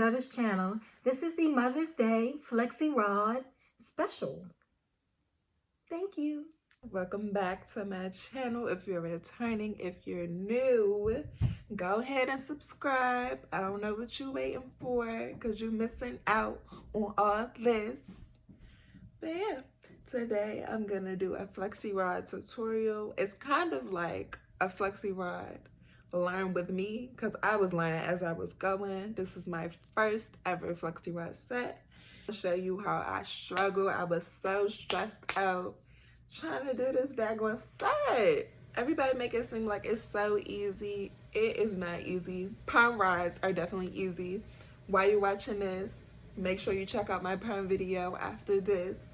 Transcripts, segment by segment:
know this channel. This is the Mother's Day Flexi Rod special. Thank you. Welcome back to my channel. If you're returning, if you're new, go ahead and subscribe. I don't know what you're waiting for because you're missing out on all this. But yeah, today I'm gonna do a Flexi Rod tutorial. It's kind of like a Flexi Rod learn with me because I was learning as I was going. This is my first ever Flexi Rod set. I'll show you how I struggle. I was so stressed out trying to do this daggone set. Everybody make it seem like it's so easy. It is not easy. Perm rods are definitely easy. While you're watching this, make sure you check out my perm video after this.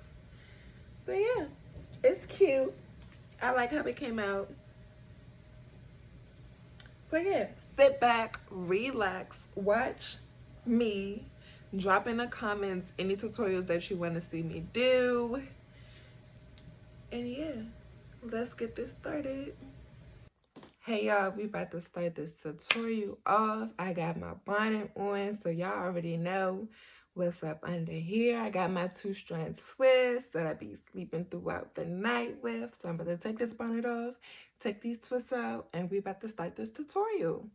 But yeah, it's cute. I like how it came out. So yeah, sit back, relax, watch me, drop in the comments any tutorials that you want to see me do. And yeah, let's get this started. Hey y'all, we about to start this tutorial off. I got my bonnet on, so y'all already know what's up under here. I got my 2-strand twists that I be sleeping throughout the night with. So I'm about to take this bonnet off, take these twists out, and we about to start this tutorial.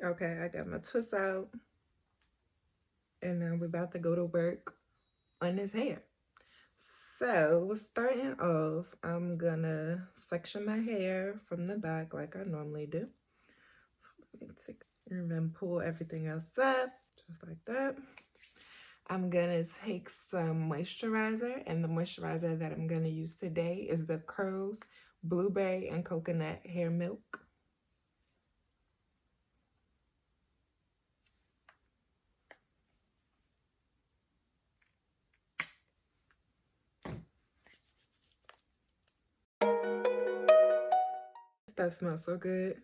Okay, I got my twists out, and now we're about to go to work on this hair. So starting off, I'm gonna section my hair from the back like I normally do. So let me take and then pull everything else up just like that. I'm gonna take some moisturizer, and the moisturizer that I'm gonna use today is the Curls Blueberry and Coconut Hair Milk. That smells so good.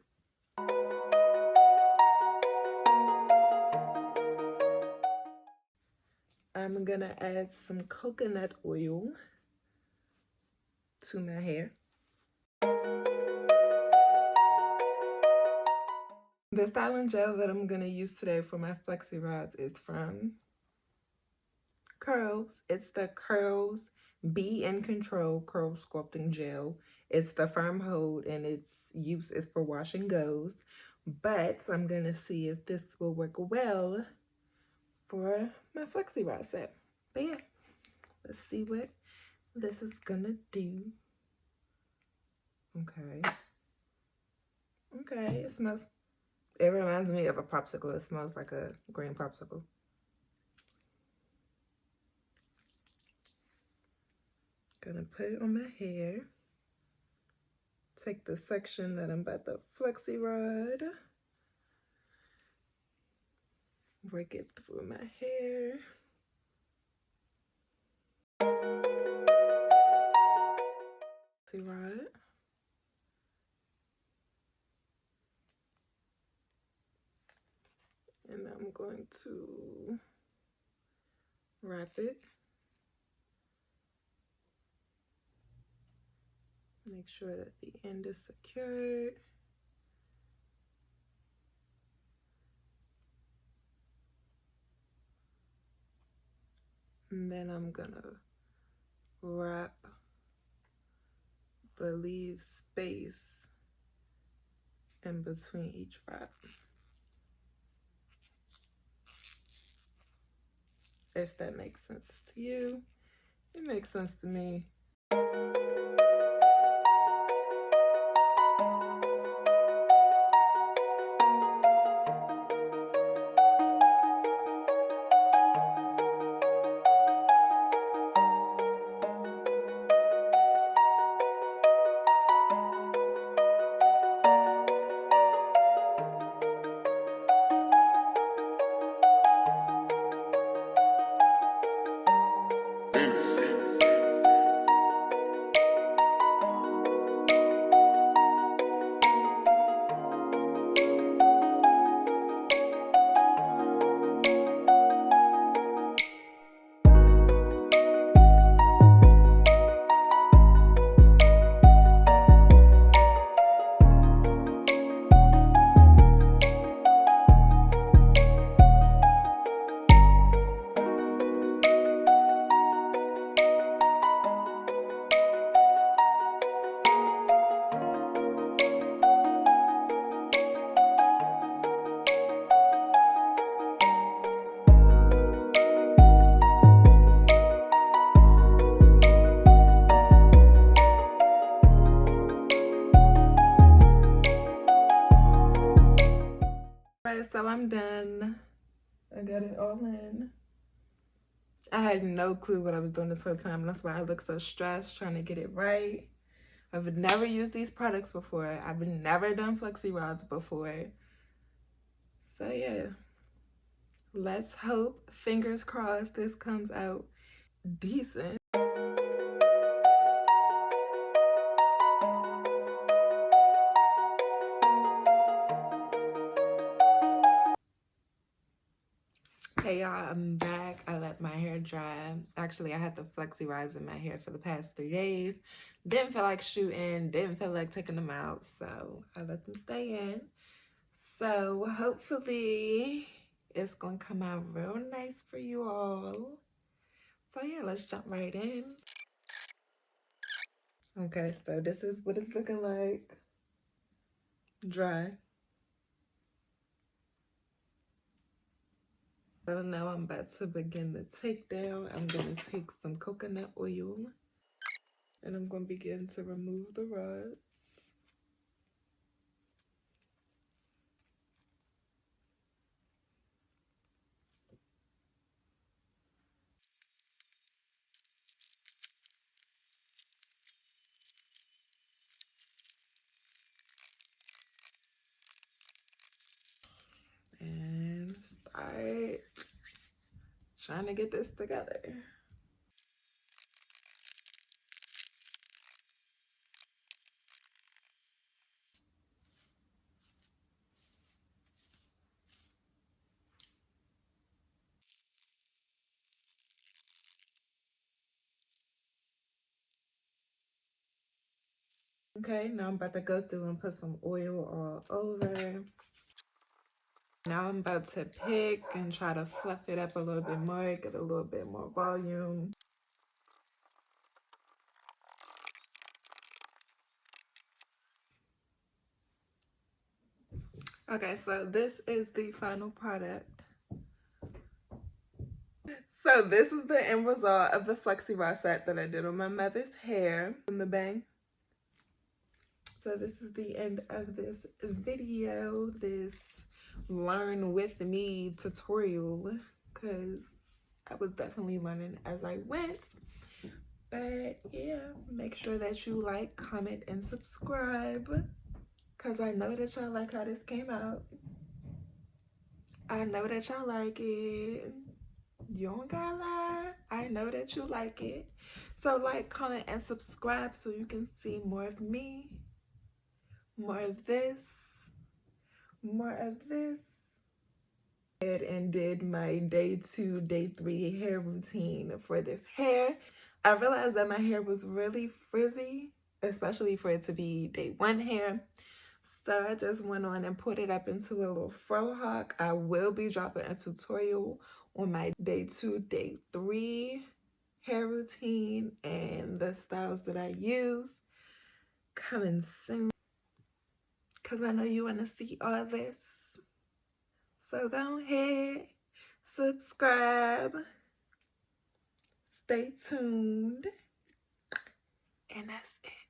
I'm gonna add some coconut oil to my hair. The styling gel that I'm gonna use today for my Flexi Rods is from Curls. It's the Curls Be in Control Curl Sculpting Gel. It's the firm hold and its use is for wash and goes. But I'm gonna see if this will work well for my Flexi Rod set. But yeah, let's see what this is gonna do. Okay. Okay, it reminds me of a popsicle. It smells like a green popsicle. Gonna put it on my hair. Take the section that I'm about to Flexi Rod. Work it through my hair. Flexi Rod. And I'm going to wrap it. Make sure that the end is secured. And then I'm gonna wrap the leave space in between each wrap. If that makes sense to you, it makes sense to me. Okay, so I'm done. I got it all in. I had no clue what I was doing this whole time. That's why I look so stressed trying to get it right. I've never used these products before. I've never done Flexi rods before. So yeah, let's hope, fingers crossed, this comes out decent. Hey y'all, I'm back. I let my hair dry. Actually, I had the Flexi rods in my hair for the past 3 days. Didn't feel like shooting, didn't feel like taking them out, so I let them stay in. So hopefully it's gonna come out real nice for you all. So yeah, let's jump right in. Okay, so this is what it's looking like. Dry. So now I'm about to begin the takedown. I'm gonna take some coconut oil and I'm gonna begin to remove the rods. And start trying to get this together. Okay, now I'm about to go through and put some oil all over. Now I'm about to pick and try to fluff it up a little bit more, get a little bit more volume. Okay, so this is the final product. So this is the end result of the Flexi rod set that I did on my mother's hair in the bang. So this is the end of this video, this learn with me tutorial, because I was definitely learning as I went. But yeah, make sure that you like, comment, and subscribe, because I know that y'all like how this came out. I know that y'all like it. You don't gotta lie. I know that you like it. So like, comment, and subscribe so you can see more of me, more of this, more of this. And did my day 2, day 3 hair routine for this hair. I realized that my hair was really frizzy, especially for it to be day 1 hair. So I just went on and put it up into a little fro hawk. I will be dropping a tutorial on my day 2, day 3 hair routine and the styles that I use coming soon, because I know you want to see all this. So go ahead, subscribe, stay tuned, and that's it.